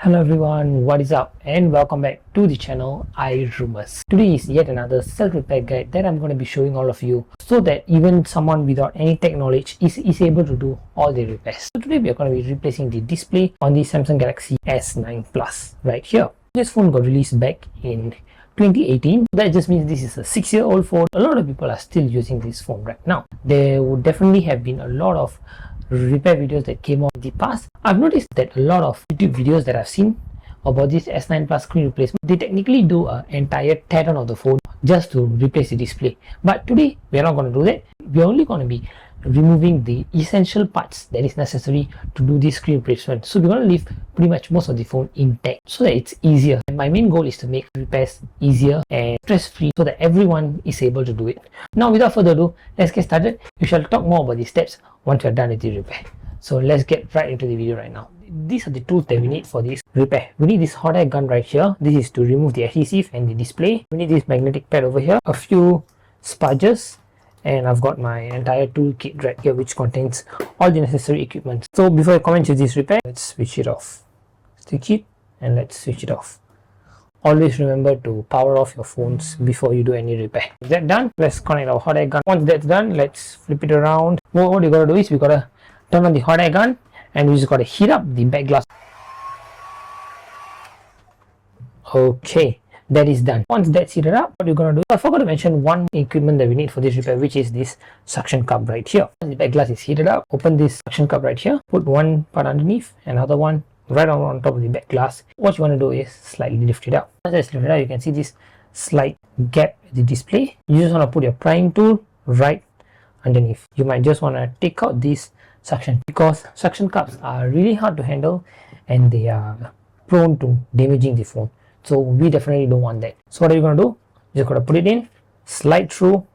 Hello everyone, what is up and welcome back to the channel iRumors. Today is yet another self-repair guide that I'm going to be showing all of you so that even someone without any tech knowledge is able to do all the repairs. So today we are going to be replacing the display on the Samsung Galaxy S9 Plus right here. This phone got released back in 2018. That just means this is a 6-year-old phone. A lot of people are still using this phone right now. There would definitely have been a lot of repair videos that came out in the past. I've noticed that a lot of YouTube videos that I've seen about this S9 Plus screen replacement, they technically do an entire tear down of the phone just to replace the display. But today we're not going to do that. We're only going to be removing the essential parts that is necessary to do this screen replacement. So we're going to leave pretty much most of the phone intact so that it's easier. And my main goal is to make repairs easier and stress-free so that everyone is able to do it. Now without further ado, let's get started. We shall talk more about the steps once we're done with the repair. So let's get right into the video right now. These are the tools that we need for this repair. We need this hot air gun right here. This is to remove the adhesive and the display. We need this magnetic pad over here, a few sponges, and I've got my entire toolkit right here which contains all the necessary equipment. So before I commence with this repair, let's switch it off. Stick it and let's switch it off. Always remember to power off your phones before you do any repair. Is that done? Let's connect our hot air gun. Once that's done, let's flip it around. What you gotta do is we gotta turn on the hot air gun and we just gotta heat up the back glass. Okay, that is done. Once that's heated up, what you're gonna do, I forgot to mention one equipment that we need for this repair, which is this suction cup right here. Once the back glass is heated up, open this suction cup right here, put one part underneath, another one right on top of the back glass. What you want to do is slightly lift it up. As I lift it up, you can see this slight gap at the display. You just want to put your prying tool right underneath. You might just want to take out this suction because suction cups are really hard to handle and they are prone to damaging the phone. So we definitely don't want that. So what are you going to do? You're going to put it in, slide through.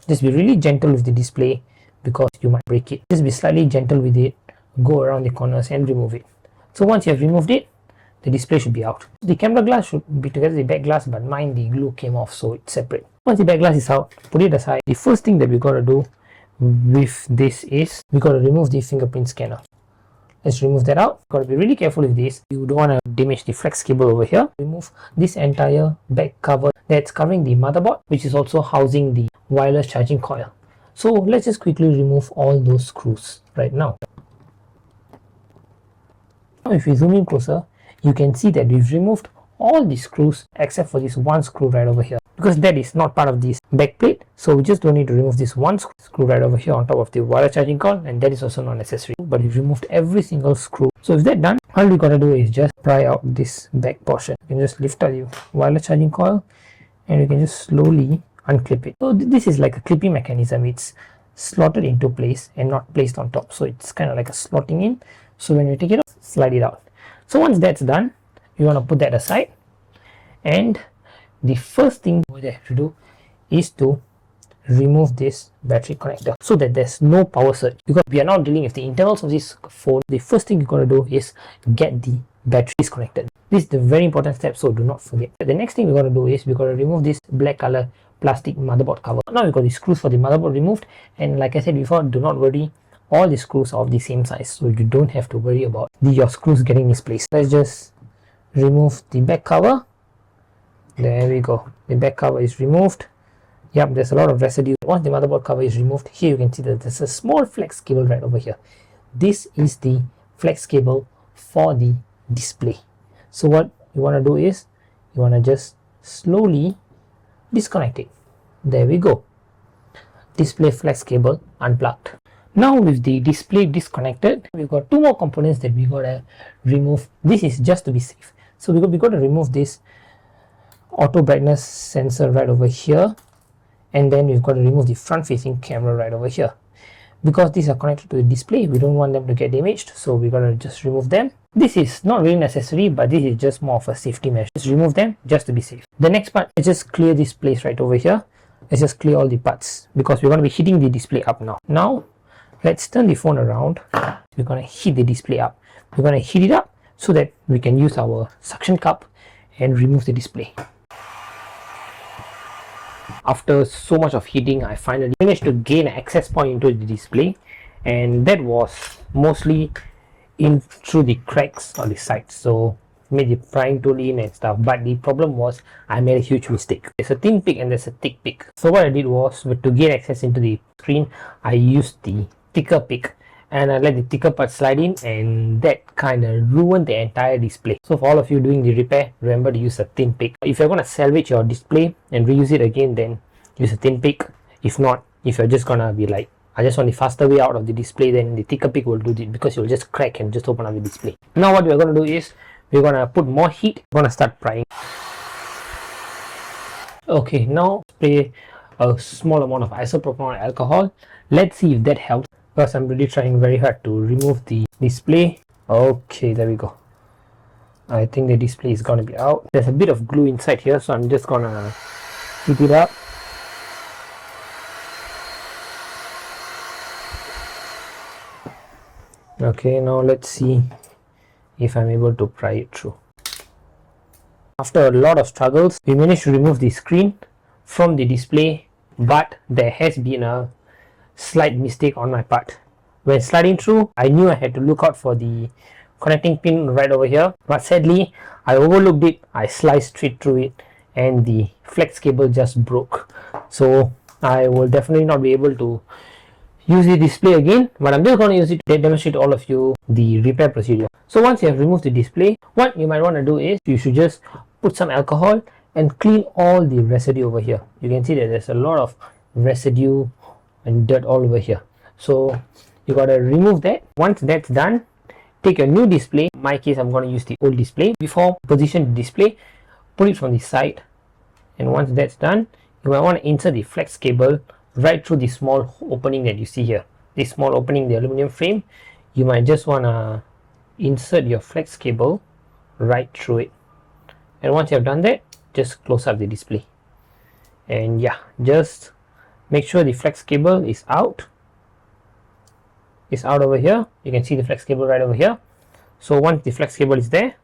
Just be really gentle with the display because you might break it. Just be slightly gentle with it. Go around the corners and remove it. So once you have removed it, the display should be out. The camera glass should be together with the back glass, but mine the glue came off, so it's separate. Once the back glass is out, put it aside. The first thing that we got to do with this is we got to remove the fingerprint scanner. Let's remove that out. Got to be really careful with this. You don't want to damage the flex cable over here. Remove this entire back cover that's covering the motherboard, which is also housing the wireless charging coil. So let's just quickly remove all those screws right now. Now if you zoom in closer, you can see that we've removed all the screws except for this one screw right over here because that is not part of this back plate. So we just don't need to remove this one screw right over here on top of the wireless charging coil, and that is also not necessary. But we've removed every single screw. So if that's done, all we gotta do is just pry out this back portion. You can just lift out the wireless charging coil and you can just slowly unclip it. So this is like a clipping mechanism. It's slotted into place and not placed on top. So it's kind of like a slotting in. So when you take it off, slide it out. So once that's done, you want to put that aside, and the first thing we have to do is to remove this battery connector so that there's no power surge. Because we are now dealing with the internals of this phone, the first thing you got to do is get the battery disconnected. This is the very important step, so do not forget. The next thing we got to do is we got to remove this black color plastic motherboard cover. Now we got the screws for the motherboard removed, and like I said before, do not worry, all the screws are of the same size, so you don't have to worry about your screws getting misplaced. Let's just remove the back cover. There we go, the back cover is removed. Yep, there's a lot of residue. Once the motherboard cover is removed, here you can see that there's a small flex cable right over here. This is the flex cable for the display. So what you want to do is you want to just slowly disconnect it. There we go, display flex cable unplugged. Now with the display disconnected, we've got two more components that we gotta remove. This is just to be safe. So we got to remove this auto brightness sensor right over here, and then we've got to remove the front facing camera right over here. Because these are connected to the display, we don't want them to get damaged, so we gotta just remove them. This is not really necessary, but this is just more of a safety measure. Just remove them just to be safe. The next part is just clear this place right over here. Let's just clear all the parts because we're going to be heating the display up now. Now let's turn the phone around. We're going to heat the display up. We're going to heat it up so that we can use our suction cup and remove the display. After so much of heating, I finally managed to gain an access point into the display, and that was mostly in through the cracks on the side. So made the prying tool in and stuff, but the problem was I made a huge mistake. There's a thin pick and there's a thick pick. So what I did was, to gain access into the screen, I used the thicker pick and I let the thicker part slide in, and that kind of ruined the entire display. So for all of you doing the repair, remember to use a thin pick. If you're going to salvage your display and reuse it again, then use a thin pick. If not, if you're just gonna be like, I just want the faster way out of the display, then the thicker pick will do it, because you'll just crack and just open up the display. Now what we're going to do is, we're going to put more heat. We're going to start prying. Okay, now spray a small amount of isopropyl alcohol. Let's see if that helps, because I'm really trying very hard to remove the display. Okay, there we go. I think the display is going to be out. There's a bit of glue inside here, so I'm just going to heat it up. Okay, now let's see if I'm able to pry it through. After a lot of struggles, we managed to remove the screen from the display, but there has been a slight mistake on my part. When sliding through, I knew I had to look out for the connecting pin right over here, but sadly I overlooked it. I sliced straight through it and the flex cable just broke. So I will definitely not be able to use the display again, but I'm just going to use it to demonstrate to all of you the repair procedure. So once you have removed the display, what you might want to do is, you should just put some alcohol and clean all the residue over here. You can see that there's a lot of residue and dirt all over here. So you got to remove that. Once that's done, take your new display. In my case, I'm going to use the old display. Before position the display, put it from the side, and once that's done, you might want to insert the flex cable right through the small opening that you see here. This small opening, the aluminum frame, you might just want to insert your flex cable right through it. And once you have done that, just close up the display. And yeah, just make sure the flex cable is out. It's out over here. You can see the flex cable right over here. So once the flex cable is there,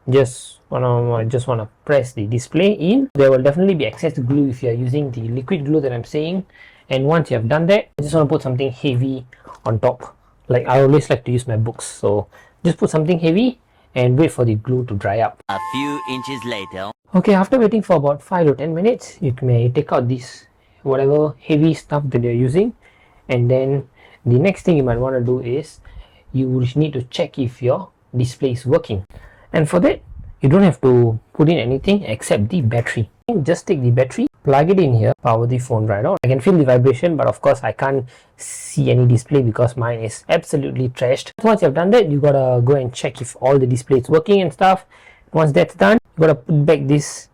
just wanna press the display in. There will definitely be excess glue if you are using the liquid glue that I'm saying. And once you have done that, I just want to put something heavy on top. Like I always like to use my books, so just put something heavy and wait for the glue to dry up. A few inches later. Okay, after waiting for about 5 to 10 minutes, you may take out this whatever heavy stuff that you're using, and then the next thing you might want to do is, you need to check if your display is working. And for that, you don't have to put in anything except the battery. Just take the battery, plug it in here, power the phone right on. I can feel the vibration, but of course I can't see any display because mine is absolutely trashed. Once you've done that, you gotta go and check if all the display is working and stuff. Once that's done, you gotta put back this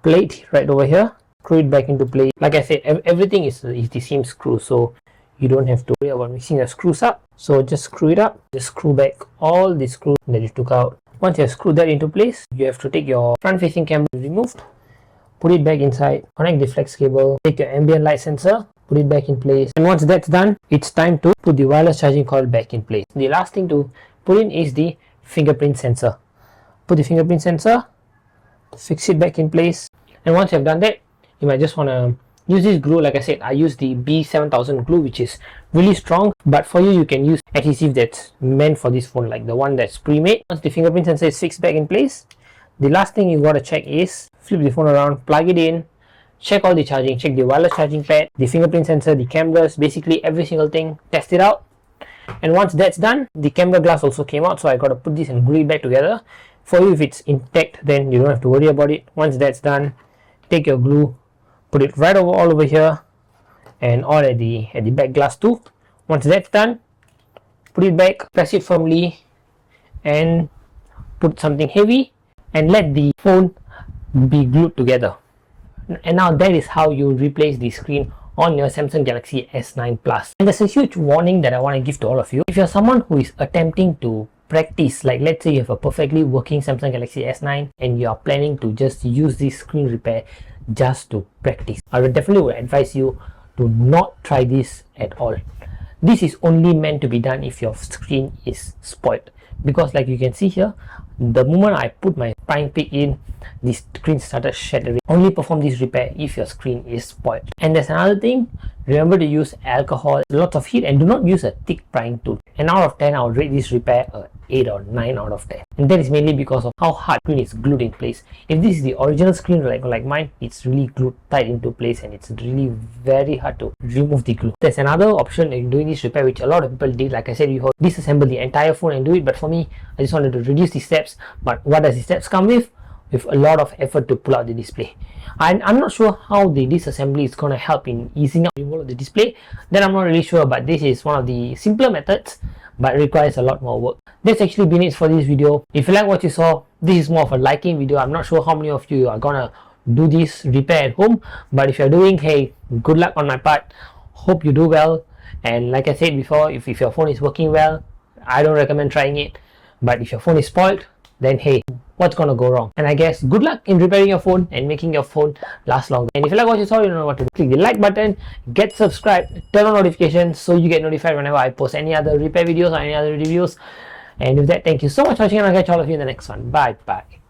plate right over here, screw it back into place. Like I said, everything is the same screw, so you don't have to worry about mixing the screws up. So just screw it up, just screw back all the screws that you took out. Once you have screwed that into place, you have to take your front facing camera removed, put it back inside, connect the flex cable, take your ambient light sensor, put it back in place. And once that's done, it's time to put the wireless charging coil back in place. The last thing to put in is the fingerprint sensor. Put the fingerprint sensor, fix it back in place. And once you've done that, you might just want to use this glue. Like I said, I use the B7000 glue, which is really strong, but for you can use adhesive that's meant for this phone, like the one that's pre-made. Once the fingerprint sensor is fixed back in place, the last thing you got to check is flip the phone around, plug it in, check all the charging, check the wireless charging pad, the fingerprint sensor, the cameras, basically every single thing, test it out. And once that's done, the camera glass also came out, so I got to put this and glue it back together. For you, if it's intact, then you don't have to worry about it. Once that's done, take your glue, put it right over all over here and all at the back glass too. Once that's done, put it back, press it firmly and put something heavy and let the phone be glued together. And now that is how you replace the screen on your Samsung Galaxy S9 Plus. And there's a huge warning that I want to give to all of you. If you're someone who is attempting to practice, like let's say you have a perfectly working Samsung Galaxy S9 and you are planning to just use this screen repair just to practice, I would definitely advise you to not try this at all. This is only meant to be done if your screen is spoiled, because like you can see here, the moment I put my prying pick in, the screen started shattering. Only perform this repair if your screen is spoiled. And there's another thing, remember to use alcohol, lots of heat, and do not use a thick prying tool. And out of 10, I would rate this repair a 8 or 9 out of 10. And that is mainly because of how hard the screen is glued in place. If this is the original screen like mine, it's really glued tight into place and it's really very hard to remove the glue. There's another option in doing this repair which a lot of people did. Like I said before, disassemble the entire phone and do it, but for me, I just wanted to reduce the steps. But what does the steps come with? With a lot of effort to pull out the display. I'm not sure how the disassembly is going to help in easing up the removal of the display. Then I'm not really sure, but this is one of the simpler methods, but requires a lot more work. That's actually been it for this video. If you like what you saw, this is more of a liking video. I'm not sure how many of you are gonna do this repair at home, but if you're doing, hey, good luck on my part. Hope you do well. And like I said before, if your phone is working well, I don't recommend trying it. But if your phone is spoiled, then hey, what's gonna go wrong? And I guess good luck in repairing your phone and making your phone last longer. And if you like what you saw, you know what to do. Click the like button, get subscribed, turn on notifications so you get notified whenever I post any other repair videos or any other reviews. And with that, thank you so much for watching, and I'll catch all of you in the next one. Bye bye.